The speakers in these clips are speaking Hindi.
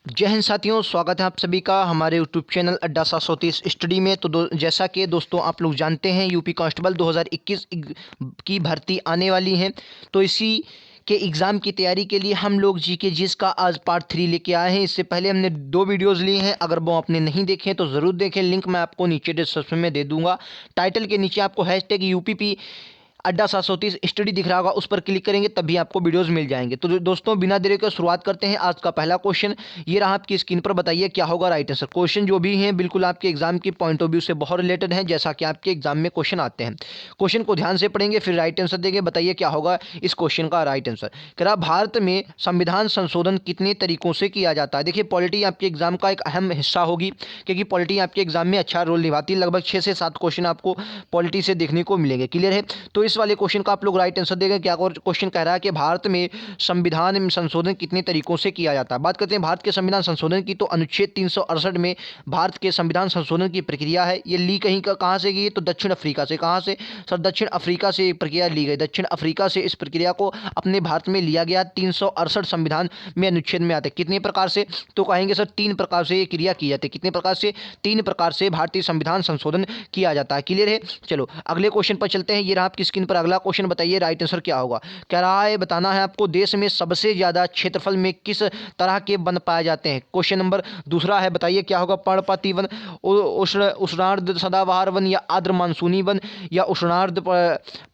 जय हिंद साथियों, स्वागत है आप सभी का हमारे यूट्यूब चैनल अड्डा 730 स्टडी में। तो जैसा कि दोस्तों आप लोग जानते हैं, यूपी कांस्टेबल 2021 की भर्ती आने वाली है। तो इसी के एग्ज़ाम की तैयारी के लिए हम लोग जीके जिस का आज पार्ट 3 लेके आए हैं। इससे पहले हमने 2 वीडियोज़ लिए हैं, अगर वो आपने नहीं देखे तो ज़रूर देखें। लिंक मैं आपको नीचे डिस्क्रिप्शन में दे दूंगा। टाइटल के नीचे आपको हैशटैग यूपीपी अड्डा 730 स्टडी दिख रहा होगा, उस पर क्लिक करेंगे तभी आपको वीडियोस मिल जाएंगे। तो दोस्तों बिना देरी के शुरुआत करते हैं। आज का पहला क्वेश्चन ये रहा आपकी स्क्रीन पर। बताइए क्या होगा राइट आंसर। क्वेश्चन जो भी हैं बिल्कुल आपके एग्जाम की पॉइंट ऑफ व्यू से बहुत रिलेटेड है, जैसा कि आपके एग्जाम में क्वेश्चन आते हैं। क्वेश्चन को ध्यान से पढ़ेंगे फिर राइट आंसर देंगे। बताइए क्या होगा इस क्वेश्चन का राइट आंसर। कह रहा भारत में संविधान संशोधन कितने तरीकों से किया जाता है। देखिए पॉलिटी आपके एग्जाम का एक अहम हिस्सा होगी, क्योंकि पॉलिटी आपके एग्जाम में अच्छा रोल निभाती है। लगभग 6 से 7 क्वेश्चन आपको पॉलिटी से देखने को मिलेंगे। क्लियर है। तो इस वाले क्वेश्चन का आप लोग राइट आंसर देगा। क्या क्वेश्चन कह रहा है कि भारत में संविधान में संशोधन कितने तरीकों से किया जाता है। बात करते हैं भारत के संविधान संशोधन की, तो अनुच्छेद 368 में भारत के संविधान संशोधन की प्रक्रिया है। ये ली कहीं का कहां से गई, तो दक्षिण अफ्रीका से। कहां से सर? दक्षिण अफ्रीका से प्रक्रिया ली गई। दक्षिण अफ्रीका से इस प्रक्रिया को अपने भारत में लिया गया। 368 संविधान में अनुच्छेद में आते कितने प्रकार से, तो कहेंगे सर 3 प्रकार से ये क्रिया की जाती है। कितने प्रकार से? 3 प्रकार से भारतीय संविधान संशोधन किया जाता है। क्लियर है। चलो अगले क्वेश्चन पर चलते हैं। ये रहा आपकी स्क्रीन पर अगला क्वेश्चन। बताइए राइट आंसर क्या होगा। कह रहा है बताना है आपको देश में सबसे ज्यादा क्षेत्रफल में किस तरह के वन पाए जाते हैं। क्वेश्चन नंबर दूसरा है। बताइए क्या होगा। पर्णपाती वन, उष्णार्ध सदाबहार वन, या आर्द्र मानसूनी वन, या उष्णार्ध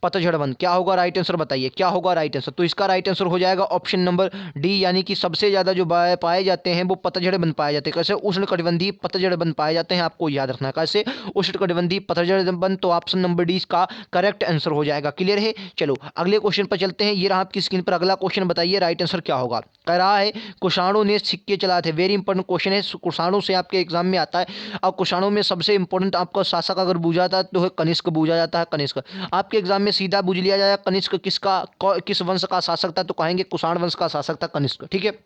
पतझड़ वन। क्या होगा राइट आंसर। बताइए क्या होगा राइट आंसर। तो इसका राइट आंसर हो जाएगा ऑप्शन नंबर डी, यानी कि सबसे ज्यादा जो पाए जाते हैं वो पतझड़ वन पाए जाते हैं। कैसे? उष्णकटिबंधीय पतझड़ वन पाए जाते हैं। आपको याद रखना है कैसे, उष्णकटिबंधीय पतझड़ वन। तो ऑप्शन नंबर डी इसका करेक्ट आंसर हो जाएगा। क्लियर है। चलो अगले क्वेश्चन पर चलते हैं। ये रहा आपकी स्क्रीन पर अगला क्वेश्चन। बताइए राइट आंसर क्या होगा। कह रहा है कुषाणों ने सिक्के चलाए थे। वेरी इंपॉर्टेंट क्वेश्चन है, कुषाणों से आपके एग्जाम में आता है। और कुषाणों में सबसे इंपॉर्टेंट आपका शासक अगर पूछा जाता है तो कनिष्क पूछा जाता है। कनिष्क आपके एग्जाम में सीधा पूछ लिया जाएगा कनिष्क किस वंश का शासक था, तो कहेंगे कुषाण वंश का शासक था कनिष्क। ठीक है।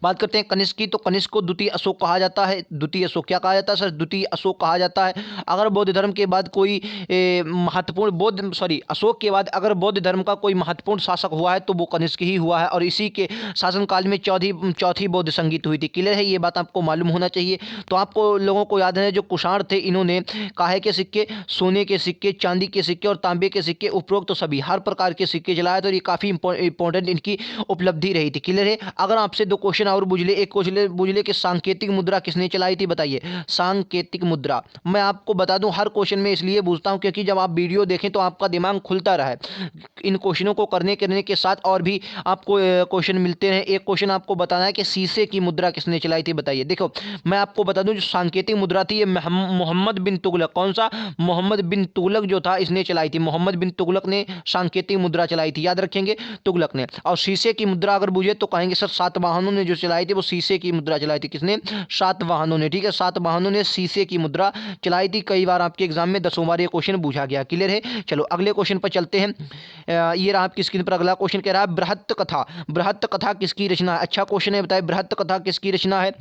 बात करते हैं कनिष्क की, तो कनिष्क को द्वितीय अशोक कहा जाता है। द्वितीय अशोक क्या कहा जाता है सर? द्वितीय अशोक कहा जाता है। अगर बौद्ध धर्म के बाद कोई अशोक के बाद अगर बौद्ध धर्म का कोई महत्वपूर्ण शासक हुआ है तो वो कनिष्क ही हुआ है, और इसी के शासनकाल में चौथी बौद्ध संगीत हुई थी। क्लियर है। ये बात आपको मालूम होना चाहिए। तो आपको लोगों को याद है जो कुषाण थे, इन्होंने काहे के सिक्के, सोने के सिक्के, चांदी के सिक्के और तांबे के सिक्के, उपरोक्त तो सभी हर प्रकार के सिक्के जलाए थे, और ये काफी इंपॉर्टेंट इनकी उपलब्धि रही थी। क्लियर है। अगर आपसे 2 क्वेश्चन और बुझले, एक क्वेश्चन बुझले कि सांकेतिक मुद्रा किसने चलाई थी। बताइए सांकेतिक मुद्रा। मैं आपको बता दूं हर क्वेश्चन में इसलिए पूछता हूं क्योंकि जब आप वीडियो देखें तो आपका दिमाग खुलता रहे। इन क्वेश्चनों को करने के साथ और भी आपको क्वेश्चन मिलते हैं। एक क्वेश्चन आपको बताना है कि शीशे की मुद्रा किसने चलाई थी। बताइए। देखो मैं आपको बता दूं जो सांकेतिक मुद्रा थी ये मोहम्मद बिन तुगलक, कौन सा? मोहम्मद बिन तुगलक जो था इसने चलाई थी। मोहम्मद बिन तुगलक ने सांकेतिक मुद्रा चलाई थी, याद रखेंगे, तुगलक ने। और शीशे की मुद्रा अगर बुझे तो कहेंगे सर सातवाहनों ने जो चलाई थी वो शीशे की मुद्रा चलाई थी। किसने? सातवाहनों ने। ठीक है, सातवाहनों ने शीशे की मुद्रा चलाई थी। कई बार आपके एग्जाम में 10 बार ये क्वेश्चन पूछा गया। क्लियर है। चलो अगले क्वेश्चन पर चलते हैं। ये रहा आपकी स्क्रीन पर अगला क्वेश्चन। कह रहा है बृहत कथा। बृहत कथा किसकी रचना है। अच्छा क्वेश्चन है, बताइए बृहत कथा किसकी रचना है।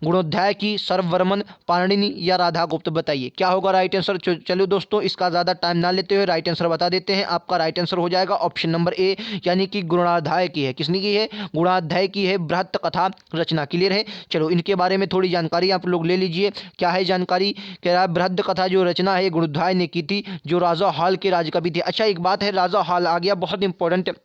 गुणोध्याय की, सर्ववर्मन, पाणिनि या राधा गुप्त। बताइए क्या होगा राइट आंसर। चलो दोस्तों इसका ज्यादा टाइम ना लेते हुए राइट आंसर बता देते हैं। आपका राइट आंसर हो जाएगा ऑप्शन नंबर ए, यानी कि गुणाध्याय की है। किसने की है? गुणाध्याय की है बृहत कथा रचना। क्लियर है। चलो इनके बारे में थोड़ी जानकारी आप लोग ले लीजिए। क्या है जानकारी। कह रहा है बृहत कथा जो रचना है गुणोध्याय ने की थी, जो राजा हाल के राजकवि थे। अच्छा एक बात है, राजा हाल आ गया, बहुत इंपॉर्टेंट,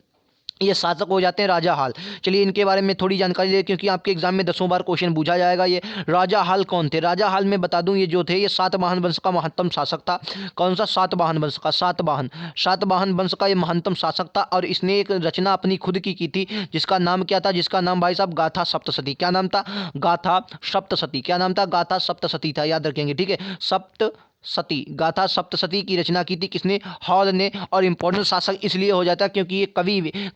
ये शासक हो जाते हैं राजा हाल। चलिए इनके बारे में थोड़ी जानकारी ले, क्योंकि आपके एग्जाम में 10 बार क्वेश्चन पूछा जाएगा। ये राजा हाल कौन थे? राजा हाल में बता दूं ये जो थे ये सातवाहन वंश का महत्तम शासक था। कौन सा? सातवाहन वंश का। सातवाहन वंश का ये महत्तम शासक था, और इसने एक रचना अपनी खुद की थी, जिसका नाम क्या था? जिसका नाम भाई साहब गाथा सप्तशती। क्या नाम था? गाथा सप्तशती। क्या नाम था? गाथा सप्तशती था, याद रखेंगे। ठीक है, सती, गाथा सप्तशती की रचना की थी। किसने? हॉल ने। और इंपॉर्टेंट शासक इसलिए हो जाता है क्योंकि ये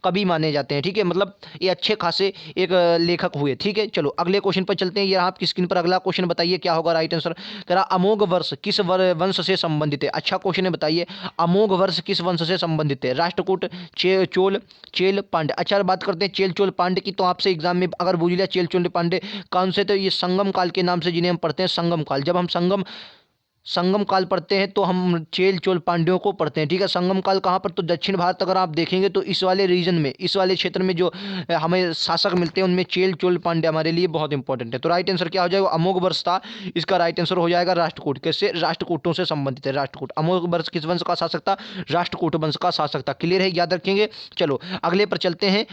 कवि माने जाते हैं। ठीक है, मतलब ये अच्छे खासे एक लेखक हुए। ठीक है। चलो अगले क्वेश्चन पर चलते हैं। ये आपकी स्क्रीन पर अगला क्वेश्चन। बताइए क्या होगा राइट आंसर। कह रहा अमोघ वर्ष किस वंश से संबंधित है। अच्छा क्वेश्चन है, बताइए अमोघ वर्ष किस वंश से संबंधित है। राष्ट्रकूट, चोल, चेल, पांड्य। अच्छा बात करते हैं चेल चोल पांड्य की, तो आपसे एग्जाम में अगर पूछ लिया चेल चोल पांड्य कौन से, तो ये संगम काल के नाम से जिन्हें हम पढ़ते हैं संगम काल। जब हम संगम संगम काल पढ़ते हैं तो हम चेल चोल पांड्यों को पढ़ते हैं, ठीक है। संगम काल कहाँ पर, तो दक्षिण भारत अगर आप देखेंगे तो इस वाले रीजन में, इस वाले क्षेत्र में जो हमें शासक मिलते हैं उनमें चेल चोल पांड्य हमारे लिए बहुत इंपॉर्टेंट है। तो राइट आंसर क्या हो जाएगा, अमोघ वर्ष था। इसका राइट आंसर हो जाएगा राष्ट्रकूट। कैसे, राष्ट्रकूटों से संबंधित है राष्ट्रकूट। अमोघ वर्ष किस वंश का शासक था, राष्ट्रकूट वंश का शासक था। क्लियर है, याद रखेंगे। चलो अगले पर चलते हैं।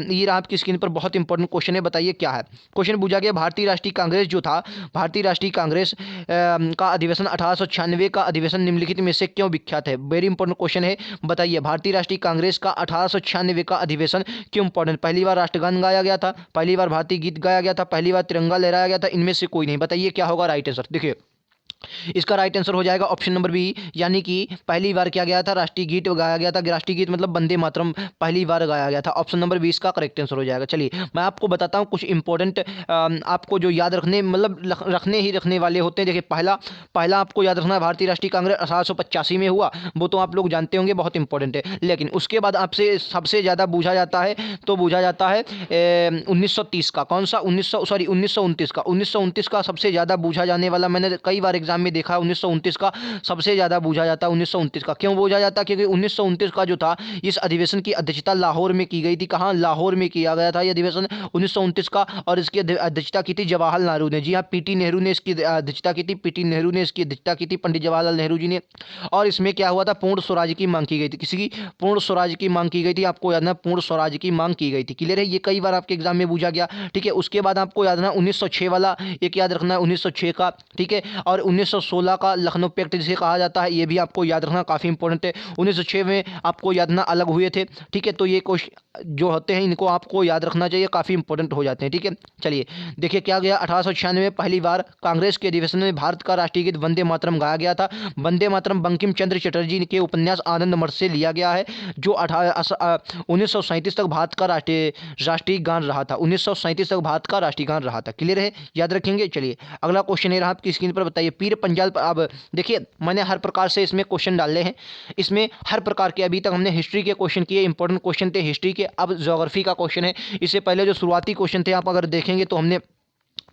ये आपकी स्क्रीन पर बहुत इंपॉर्टेंट क्वेश्चन है, बताइए क्या है। क्वेश्चन पूछा गया, भारतीय राष्ट्रीय कांग्रेस जो था, भारतीय राष्ट्रीय कांग्रेस का अधिवेशन 1896 का अधिवेशन निम्नलिखित में से क्यों विख्यात है। वेरी इंपॉर्टेंट क्वेश्चन है, बताइए भारतीय राष्ट्रीय कांग्रेस का 1896 का अधिवेशन क्यों इंपॉर्टेंट। पहली बार राष्ट्रगान गाया गया था, पहली बार भारतीय गीत गाया गया था, पहली बार तिरंगा लहराया गया था, इनमें से कोई नहीं। बताइए क्या होगा राइट आंसर। देखिए इसका राइट आंसर हो जाएगा ऑप्शन नंबर बी, यानी कि पहली बार क्या गया था, राष्ट्रीय गीत गाया गया था। राष्ट्रीय गीत मतलब वंदे मातरम पहली बार गाया गया था। ऑप्शन नंबर बी इसका करेक्ट आंसर हो जाएगा। चलिए मैं आपको बताता हूँ कुछ इंपॉर्टेंट आपको जो याद रखने मतलब रखने वाले होते हैं। देखिए पहला आपको याद रखना है, भारतीय राष्ट्रीय कांग्रेस 1885 में हुआ, वो तो आप लोग जानते होंगे, बहुत इंपॉर्टेंट है। लेकिन उसके बाद आपसे सबसे ज़्यादा पूछा जाता है, तो पूछा जाता है 1930 का। कौन सा, 1929 का। 1929 का सबसे ज़्यादा पूछा जाने वाला, मैंने कई बार एग्जाम में देखा 1929 का सबसे ज़्यादा पूछा जाता है। 1929 का क्यों पूछा जाता है, क्योंकि 1929 का जो था, इस अधिवेशन की अध्यक्षता लाहौर में की गई थी। कहाँ, लाहौर में किया गया था ये अधिवेशन 1929 का, और इसकी अध्यक्षता की थी जवाहरलाल नेहरू ने। जी हाँ, पीटी नेहरू ने इसकी अध्यक्षता की थी, पीटी नेहरू ने इसकी अध्यक्षता की थी, पंडित जवाहरलाल नेहरू जी ने। और इसमें क्या हुआ था, पूर्ण स्वराज की मांग की गई थी। किसी की, पूर्ण स्वराज की मांग की गई थी। आपको याद है, पूर्ण स्वराज की मांग की गई थी। क्लियर है, ये कई बार आपके एग्जाम में पूछा गया, ठीक है। उसके बाद आपको याद रखना 1906 वाला एक याद रखना है, 1906 का, ठीक है। और 1916 का लखनऊ पैक्ट जिसे कहा जाता है, ये भी आपको याद रखना, काफ़ी इंपॉर्टेंट है। 1906 में आपको याद रखना अलग हुए थे, ठीक है। तो ये क्वेश्चन जो होते हैं इनको आपको याद रखना चाहिए, काफ़ी इंपॉर्टेंट हो जाते हैं, ठीक है। चलिए देखिए क्या गया, 1896 में पहली बार कांग्रेस के अधिवेशन में भारत का राष्ट्रीय गीत वंदे मातरम गाया गया था। वंदे मातरम बंकिम चंद्र चटर्जी के उपन्यास आनंद मठ से लिया गया है, जो 1937 तक भारत का राष्ट्रीय गान रहा था। 1937 तक भारत का राष्ट्रीय गान रहा था। क्लियर है, याद रखेंगे। चलिए अगला क्वेश्चन है आपकी स्क्रीन पर, बताइए पीर पंजाल। अब देखिए मैंने हर प्रकार से इसमें क्वेश्चन डाले हैं, इसमें हर प्रकार के, अभी तक हमने हिस्ट्री के क्वेश्चन किए, इंपॉर्टेंट क्वेश्चन थे हिस्ट्री के। अब ज्योग्राफी का क्वेश्चन है। इससे पहले जो शुरुआती क्वेश्चन थे आप अगर देखेंगे तो हमने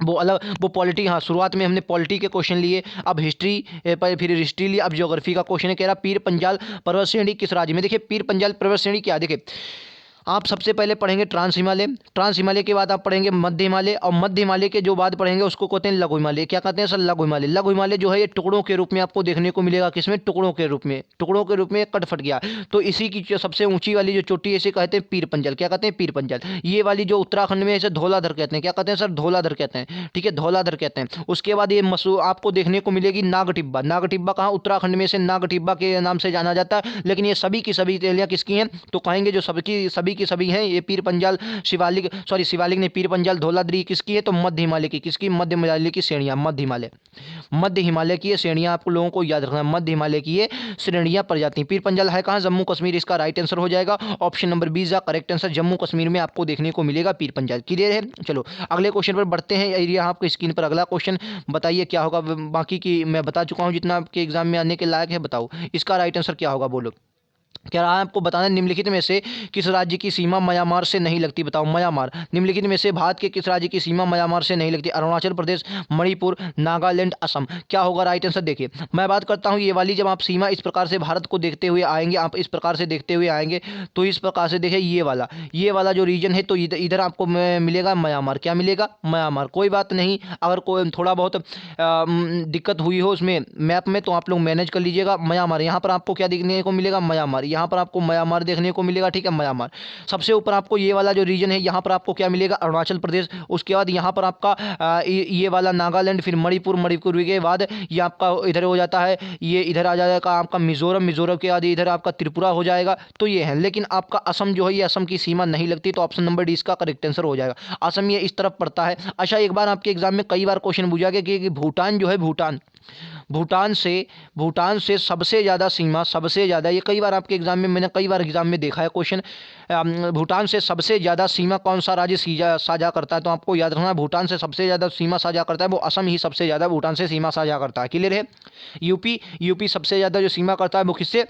वो अलग, वो पॉलिटी, हाँ शुरुआत में हमने पॉलिटी के क्वेश्चन लिए, अब हिस्ट्री पर फिर हिस्ट्री लिए, अब ज्योग्राफी का क्वेश्चन है। कह रहा पीर पंजाल पर्वत श्रेणी किस राज्य में। देखिए पीर पंजाल पर्वत श्रेणी क्या, देखिए आप सबसे पहले पढ़ेंगे ट्रांस हिमालय, ट्रांस हिमालय के बाद आप पढ़ेंगे मध्य हिमालय, और मध्य हिमालय के जो बाद पढ़ेंगे उसको कहते हैं लघु हिमालय। क्या कहते हैं सर, लघु हिमालय। लघु हिमालय जो है ये टुकड़ों के रूप में आपको देखने को मिलेगा, किसमें, टुकड़ों के रूप में, टुकड़ों के रूप में कट फट गया। तो इसी की जो सबसे ऊंची वाली जो चोटी, इसे कहते हैं पीर पंजाल। क्या कहते हैं, पीर पंजाल। ये वाली जो उत्तराखंड में, इसे धौलाधर कहते हैं। क्या कहते हैं सर, धौलाधर कहते हैं, ठीक है, धौलाधर कहते हैं। उसके बाद ये आपको देखने को मिलेगी नाग टिब्बा। नाग टिब्बा कहाँ, उत्तराखंड में से नाग टिब्बा के नाम से जाना जाता है। लेकिन ये सभी की सभी तेलियाँ किसकी हैं, तो कहेंगे जो सभी की सभी हैं, ये पीर पंजाल शिवालिक, शिवालिक ने पीर पंजाल धौलाधरी किसकी है, तो मध्य हिमालय की। किसकी, मध्य हिमालय की श्रेणियां, मध्य हिमालय की ये श्रेणियां आपको लोगों को याद रखना है। मध्य हिमालय की ये श्रेणियां पड़ जाती हैं। पीर पंजाल है कहाँ, जम्मू कश्मीर। इसका राइट आंसर हो जाएगा ऑप्शन नंबर बी का करेक्ट आंसर, जम्मू कश्मीर में आपको देखने को मिलेगा पीर पंजाल। क्लियर है, चलो अगले क्वेश्चन पर बढ़ते हैं। एरिया आपको स्क्रीन पर अगला क्वेश्चन, बताइए क्या होगा। बाकी की मैं बता चुका हूँ जितना आपके एग्जाम में आने के लायक है, बताओ इसका राइट आंसर क्या होगा, बोलो। क्या रहा है आपको बताना, निम्नलिखित में से किस राज्य की सीमा म्यांमार से नहीं लगती, बताओ। म्यांमार, निम्नलिखित में से भारत के किस राज्य की सीमा म्यांमार से नहीं लगती। अरुणाचल प्रदेश, मणिपुर, नागालैंड, असम। क्या होगा राइट आंसर, देखिए मैं बात करता हूँ ये वाली, जब आप सीमा इस प्रकार से भारत को देखते हुए आएंगे, आप इस प्रकार से देखते हुए आएंगे, तो इस प्रकार से देखिए ये वाला जो रीजन है, तो इधर आपको मिलेगा म्यांमार। क्या मिलेगा, म्यांमार। कोई बात नहीं, अगर कोई थोड़ा बहुत दिक्कत हुई हो उसमें मैप में, तो आप लोग मैनेज कर लीजिएगा। म्यांमार, यहाँ पर आपको क्या देखने को मिलेगा, म्यांमार। यहाँ पर आपको म्यांमार देखने को मिलेगा, ठीक है, म्यांमार। सबसे ऊपर आपको ये वाला जो रीजन है, यहाँ पर आपको क्या मिलेगा, अरुणाचल प्रदेश। उसके बाद यहाँ पर आपका ये वाला नागालैंड, फिर मणिपुर, मणिपुर के बाद ये आपका इधर हो जाता है, ये इधर आ जाएगा आपका मिजोरम, मिजोरम के बाद इधर आपका त्रिपुरा हो जाएगा। तो ये है, लेकिन आपका असम जो है, ये असम की सीमा नहीं लगती, तो ऑप्शन नंबर डी इसका करेक्ट आंसर हो जाएगा। असम ये इस तरफ पड़ता है। अच्छा, एक बार आपके एग्जाम में कई बार क्वेश्चन पूछा गया कि भूटान जो है, भूटान से सबसे ज़्यादा सीमा, सबसे ज़्यादा, ये कई बार आपके एग्जाम में, मैंने कई बार एग्जाम में देखा है क्वेश्चन, भूटान से सबसे ज़्यादा सीमा कौन सा राज्य साझा करता है, तो आपको याद रखना भूटान से सबसे ज़्यादा सीमा साझा करता है वो असम ही सबसे ज़्यादा भूटान से सीमा साझा करता है। क्लियर है। यूपी सबसे ज़्यादा जो सीमा करता है वो किससे,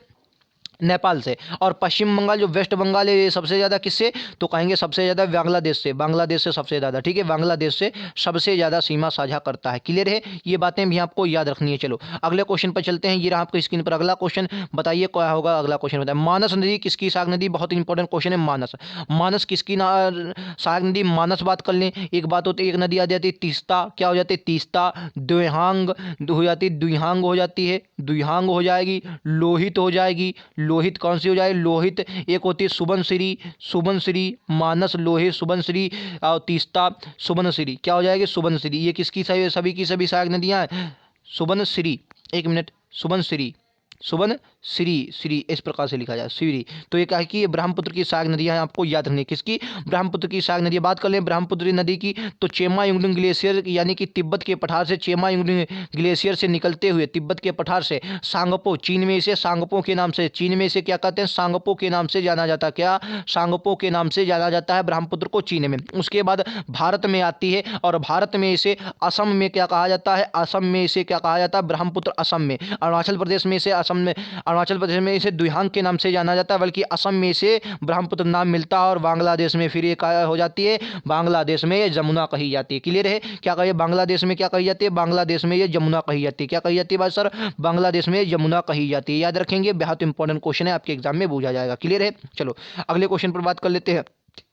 नेपाल से। और पश्चिम बंगाल जो वेस्ट बंगाल है ये सबसे ज़्यादा किससे, तो कहेंगे सबसे ज़्यादा बांग्लादेश से, बांग्लादेश से सबसे ज़्यादा, ठीक है, बांग्लादेश से सबसे ज़्यादा सीमा साझा करता है। क्लियर है, ये बातें भी आपको याद रखनी है। चलो अगले क्वेश्चन पर चलते हैं। ये रहा आपको स्क्रीन पर अगला क्वेश्चन, बताइए क्या होगा अगला क्वेश्चन। बताइए मानस नदी किसकी सहायक नदी, बहुत इंपॉर्टेंट क्वेश्चन है। मानस, मानस किसकी सहायक नदी, मानस बात कर लें। एक बात होती है, एक नदी आ जाती है तीस्ता, क्या हो जाती है तीस्ता, द्विहांग हो जाती है, द्विहांग हो जाती है, द्विहांग हो जाएगी, लोहित हो जाएगी, लोहित कौन सी हो जाएगी, लोहित। एक होती है सुबनसिरी, सुबनसिरी, मानस, लोहित, सुबनसिरी और तीस्ता, सुबनसिरी, क्या हो जाएगी सुबनसिरी। ये किसकी सभी की सभी सहायक नदियां हैं, सुबनसिरी। एक मिनट, सुबनसिरी, सुबनसिरी, श्री इस प्रकार से लिखा जाए श्री। तो ये क्या है कि ये ब्रह्मपुत्र की सहायक नदियां हैं, आपको याद रखनी है। किसकी, ब्रह्मपुत्र की सहायक नदी। बात कर लें ब्रह्मपुत्र नदी की, तो चेमा युंगडुंग ग्लेशियर यानी कि तिब्बत के पठार से, चेमा युंगडुंग ग्लेशियर से निकलते हुए तिब्बत के पठार से सांगपो, चीन में इसे सांगपो के नाम से, चीन में इसे क्या कहते हैं, सांगपो के नाम से जाना जाता है। क्या, सांगपो के नाम से जाना जाता है ब्रह्मपुत्र को चीन में। उसके बाद भारत में आती है और भारत में इसे असम में क्या कहा जाता है, असम में इसे क्या कहा जाता है, ब्रह्मपुत्र असम में। अरुणाचल प्रदेश में इसे असम में, अरुणाचल प्रदेश में इसे द्विहांग के नाम से जाना जाता है, बल्कि असम में इसे ब्रह्मपुत्र नाम मिलता है। और बांग्लादेश में फिर ये क्या हो जाती है, बांग्लादेश में ये जमुना कही जाती है। क्लियर है, क्या कहिए, बांग्लादेश में क्या कही जाती है, बांग्लादेश में ये जमुना कही जाती है। क्या कही जाती है भाई सर, बांग्लादेश में यमुना कही जाती है। याद रखेंगे, बहुत इंपॉर्टेंट क्वेश्चन है, आपके एग्जाम में पूछा जाएगा। क्लियर है, चलो अगले क्वेश्चन पर बात कर लेते हैं।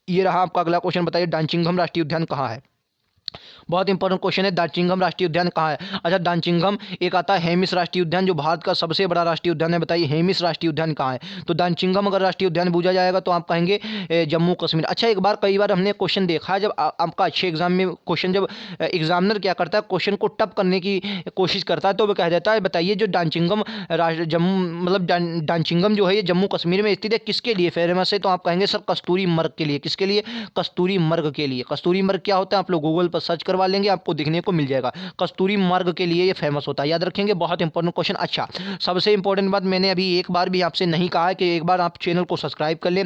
ये रहा आपका अगला क्वेश्चन, बताइए डांचिंगम राष्ट्रीय उद्यान कहाँ है। बहुत इंपॉर्टेंट क्वेश्चन है, दांचिंगम राष्ट्रीय उद्यान कहाँ है। अच्छा, दांचिंगम एक आता है हेमिस राष्ट्रीय उद्यान, जो भारत का सबसे बड़ा राष्ट्रीय उद्यान है। बताइए हेमिस राष्ट्रीय उद्यान कहाँ है। तो दांचिंगम अगर राष्ट्रीय उद्यान पूछा जाएगा तो आप कहेंगे जम्मू कश्मीर। अच्छा, एक बार कई बार हमने क्वेश्चन देखा है, जब आपका अच्छे एग्जाम में क्वेश्चन, जब एग्जामिनर क्या करता है, क्वेश्चन को टफ करने की कोशिश करता है, तो वो कह देता है बताइए जो दांचिंगम जम्मू मतलब दांचिंगम जो है ये जम्मू कश्मीर में स्थित है, किसके लिए फेमस है। तो आप कहेंगे सर कस्तूरी मर्ग के लिए। किसके लिए, कस्तूरी मर्ग के लिए। कस्तूरी मर्ग क्या होता है, आप लोग गूगल पर सर्च करवा लेंगे, आपको दिखने को मिल जाएगा। कस्तूरी मार्ग के लिए ये फेमस होता है, याद रखेंगे, बहुत इंपॉर्टेंट क्वेश्चन। अच्छा, सबसे इंपॉर्टेंट बात मैंने अभी एक बार भी आपसे नहीं कहा है कि एक बार आप चैनल को सब्सक्राइब कर लें।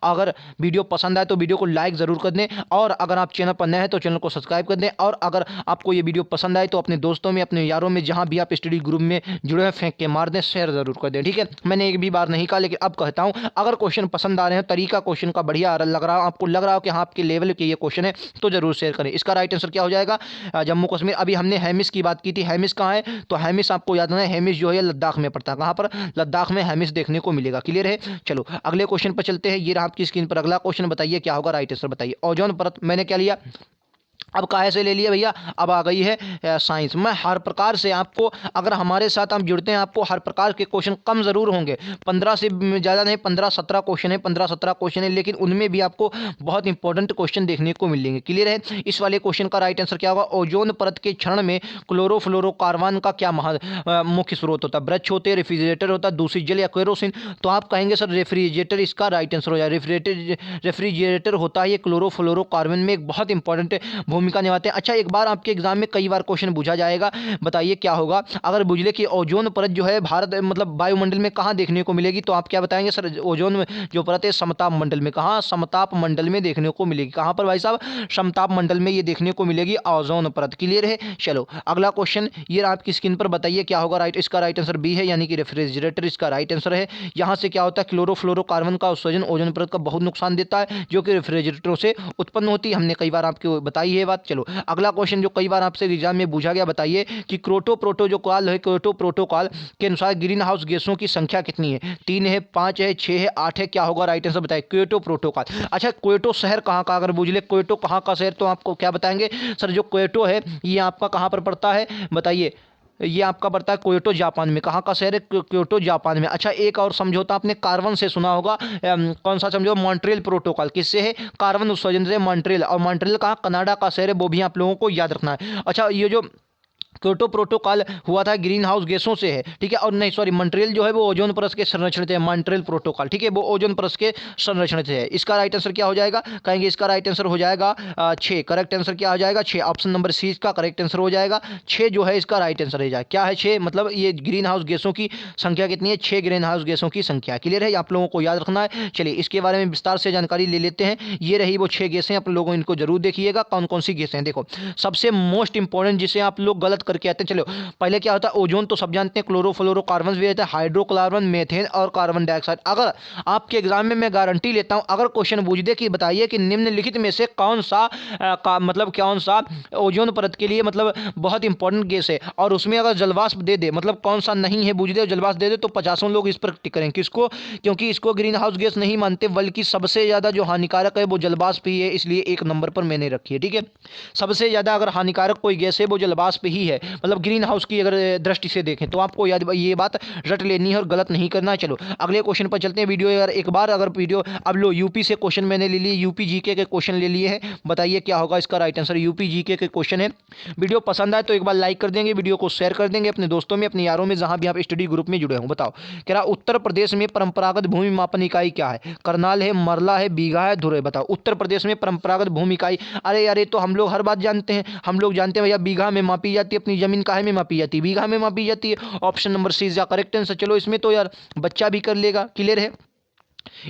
अगर वीडियो पसंद आए तो वीडियो को लाइक जरूर कर दें, और अगर आप चैनल पर नए हैं तो चैनल को सब्सक्राइब कर दें। और अगर आपको ये वीडियो पसंद आए तो अपने दोस्तों में, अपने यारों में, जहां भी आप स्टडी ग्रुप में जुड़े हैं, फेंक के मार दें, शेयर जरूर कर दें। ठीक है, मैंने एक भी बार नहीं कहा, लेकिन अब कहता हूं, अगर क्वेश्चन पसंद आ रहे हैं, तरीका क्वेश्चन का बढ़िया लग रहा है, आपको लग रहा हो कि हाँ आपके लेवल के ये क्वेश्चन है, तो जरूर शेयर करें। इसका राइट आंसर क्या हो जाएगा, जम्मू कश्मीर। अभी हमने हेमिस की बात की थी, हेमिस कहाँ है, तो हेमिस आपको याद रखना है, हेमिस जो है लद्दाख में पड़ता है। कहाँ पर, लद्दाख में हेमिस देखने को मिलेगा। क्लियर है, चलो अगले क्वेश्चन पर चलते हैं। ये रहा आपकी स्क्रीन पर अगला क्वेश्चन, बताइए क्या होगा राइट आंसर। बताइए ओजोन परत, मैंने क्या लिया, अब काहे से ले लिया भैया, अब आ गई है साइंस। मैं हर प्रकार से आपको, अगर हमारे साथ आप जुड़ते हैं, आपको हर प्रकार के क्वेश्चन कम ज़रूर होंगे, 15 से ज़्यादा नहीं, 15-17 क्वेश्चन है, 15-17 क्वेश्चन है, लेकिन उनमें भी आपको बहुत इंपॉर्टेंट क्वेश्चन देखने को मिलेंगे। क्लियर है, इस वाले क्वेश्चन का राइट आंसर क्या होगा, ओजोन परत के क्षरण में क्लोरोफ्लोरोकार्बन का क्या मुख्य स्रोत होता है। वृक्ष होते हैं, रेफ्रिजरेटर होता है, दूषित जल या केरोसिन। तो आप कहेंगे सर रेफ्रिजरेटर इसका राइट आंसर हो जाए। रेफ्रिजरेटर होता है ये क्लोरोफ्लोरोकार्बन में एक बहुत इंपॉर्टेंट भूमिका निभाते हैं। अच्छा, एक बार आपके एग्जाम में कई बार क्वेश्चन पूछा जाएगा, बताइए क्या होगा अगर बुझले कि ओजोन परत जो है भारत मतलब वायुमंडल में कहाँ देखने को मिलेगी, तो आप क्या बताएंगे सर ओजोन जो परत है समताप मंडल में। कहाँ, समताप मंडल में देखने को मिलेगी। कहाँ पर भाई साहब, समताप मंडल में ये देखने को मिलेगी ओजोन परत। क्लियर है, चलो अगला क्वेश्चन, ये आपकी स्क्रीन पर, बताइए क्या होगा राइट। इसका राइट आंसर बी है, यानी कि रेफ्रिजरेटर इसका राइट आंसर है। यहाँ से क्या होता है, क्लोरोफ्लोरोकार्बन का उत्सर्जन ओजोन परत का बहुत नुकसान देता है, जो कि रेफ्रिजरेटरों से उत्पन्न होती है। हमने कई बार आपको बताई है बात। चलो अगला क्वेश्चन जो कई बार आपसे एग्जाम में पूछा गया, बताइए कि क्योटो प्रोटोकॉल है, क्योटो प्रोटोकॉल के अनुसार ग्रीन हाउस गैसों की संख्या कितनी है, 3 है, 5 है, 6 है, 8 है, क्या होगा राइट आंसर बताइए। Kyoto protocol. अच्छा, क्योटो शहर कहाँ का, अगर पूछ ले क्योटो कहाँ का शहर, तो आपको क्या बताएंगे सर जो क्योटो है ये आपका कहाँ पर पड़ता है, बताइए। ये आपका पड़ता है क्योटो जापान में। कहाँ का शहर है, क्योटो जापान में। अच्छा, एक और समझौता आपने कार्बन से सुना होगा, कौन सा समझौता, मॉन्ट्रियल प्रोटोकॉल। किससे है, कार्बन उत्सर्जन से, मॉन्ट्रियल। और मॉन्ट्रियल कहाँ, कनाडा का शहर है, वो भी आप लोगों को याद रखना है। अच्छा, ये जो क्योटो प्रोटोकॉल हुआ था ग्रीन हाउस गैसों से है, ठीक है, और नहीं सॉरी, मॉन्ट्रियल जो है वो ओजोन परत के संरक्षण से है। मॉन्ट्रियल प्रोटोकॉल, ठीक है, वो ओजोन परत के संरक्षण से है। इसका राइट आंसर क्या हो जाएगा, कहेंगे इसका राइट आंसर हो जाएगा 6। करेक्ट आंसर क्या हो जाएगा, 6। ऑप्शन नंबर सी इसका करेक्ट आंसर हो जाएगा। 6 जो है इसका राइट आंसर हो जाएगा। क्या है 6, मतलब ये ग्रीन हाउस गैसों की संख्या कितनी है, 6 ग्रीन हाउस गैसों की संख्या। क्लियर है, आप लोगों को याद रखना है। चलिए इसके बारे में विस्तार से जानकारी ले लेते हैं। ये रही वो 6 गैसें, आप लोगों इनको जरूर देखिएगा कौन कौन सी गैसें हैं। देखो, सबसे मोस्ट इंपॉर्टेंट जिसे आप लोग गलत करके आते हैं। चलो पहले क्या होता है, ओजोन तो सब जानते हैं, क्लोरोफ्लोरोकार्बन भी रहता है, हाइड्रोकार्बन, मीथेन और कार्बन डाइऑक्साइड। अगर आपके एग्जाम में मैं गारंटी लेता हूं, अगर क्वेश्चन पूछ दे कि बताइए कि निम्नलिखित में से कौन सा मतलब कौन सा ओजोन परत के लिए मतलब बहुत इंपॉर्टेंट गैस है, और उसमें अगर जलवाष्प दे दे, मतलब कौन सा नहीं है पूछ दे, जलवाष्प दे दे, तो 50 लोग इस पर टिक करें। किसको? क्योंकि इसको ग्रीन हाउस गैस नहीं मानते, बल्कि सबसे ज्यादा जो हानिकारक है वो जलवाष्प ही है, इसलिए एक नंबर पर मैंने रखी है। ठीक है, सबसे ज्यादा अगर हानिकारक कोई गैस है वो जलवाष्प ही है, मतलब ग्रीन हाउस की अगर दृष्टि से देखें तो आपको याद ये बात रट लेनी है और गलत नहीं करना है। चलो अगले क्वेश्चन पर चलते हैं। वीडियो यार एक बार अगर वीडियो, अब लो यूपी से क्वेश्चन मैंने ले लिए, यूपी जीके के क्वेश्चन ले लिए हैं, बताइए क्या होगा इसका राइट आंसर। यूपी जीके के क्वेश्चन है। वीडियो पसंद आए तो एक बार लाइक कर देंगे, वीडियो को शेयर कर देंगे अपने दोस्तों में, अपने यारों में, जहां भी आप स्टडी ग्रुप में जुड़े हों। बताओ कह रहा उत्तर प्रदेश में परंपरागत भूमि मापन इकाई क्या है? करनाल है, मरला है, बीघा है, धुरे। बताओ उत्तर प्रदेश में परंपरागत भूमि इकाई, अरे तो हम लोग हर बात जानते हैं, हम लोग जानते हैं भैया बीघा में मापी जाती है, अपनी जमीन काहे में मापी जाती है? बीघा में मापी जाती है। Option number C is the correct answer. चलो इसमें तो यार बच्चा भी कर लेगा, क्लियर है।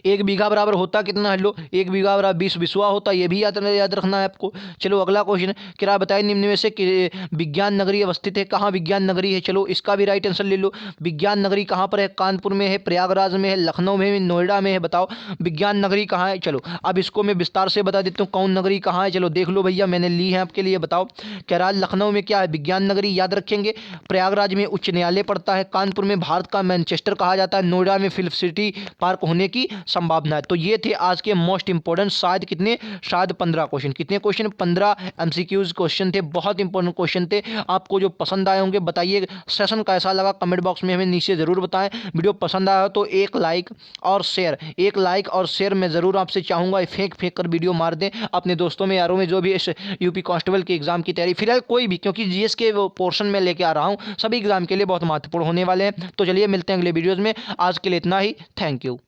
एक बीघा बराबर होता कितना है? लो एक बीघा बराबर 20 बिस्वा होता, ये भी याद रखना है आपको। चलो अगला क्वेश्चन, क्या बताइए निम्न में से विज्ञान नगरी अवस्थित है? कहाँ विज्ञान नगरी है? चलो इसका भी राइट आंसर ले लो। विज्ञान नगरी कहाँ पर है? कानपुर में है, प्रयागराज में है, लखनऊ में है, नोएडा में है। बताओ विज्ञान नगरी कहाँ है? चलो अब इसको मैं विस्तार से बता देता हूँ कौन नगरी कहाँ है। चलो देख लो भैया, मैंने ली है आपके लिए। बताओ कह रहा लखनऊ में क्या है? विज्ञान नगरी याद रखेंगे। प्रयागराज में उच्च न्यायालय पड़ता है, कानपुर में भारत का मैनचेस्टर कहा जाता है, नोएडा में फिल्म सिटी पार्क होने की संभावना है। तो ये थे आज के मोस्ट इंपोर्टेंट शायद 15 क्वेश्चन। कितने क्वेश्चन? 15 एमसीक्यूज क्वेश्चन थे, बहुत इंपॉर्टेंट क्वेश्चन थे। आपको जो पसंद आए होंगे बताइए, सेशन कैसा लगा कमेंट बॉक्स में हमें नीचे जरूर बताएं। वीडियो पसंद आया तो एक लाइक और शेयर मैं जरूर आपसे चाहूंगा। फेंक कर वीडियो मार दें अपने दोस्तों में, यारों में, जो भी इस यूपी कांस्टेबल के एग्जाम की तैयारी, फिलहाल कोई भी, क्योंकि जीएस के वो पोर्शन में लेके आ रहा हूं, सभी एग्जाम के लिए बहुत महत्वपूर्ण होने वाले हैं। तो चलिए मिलते हैं अगले वीडियोज में, आज के लिए इतना ही। Thank you.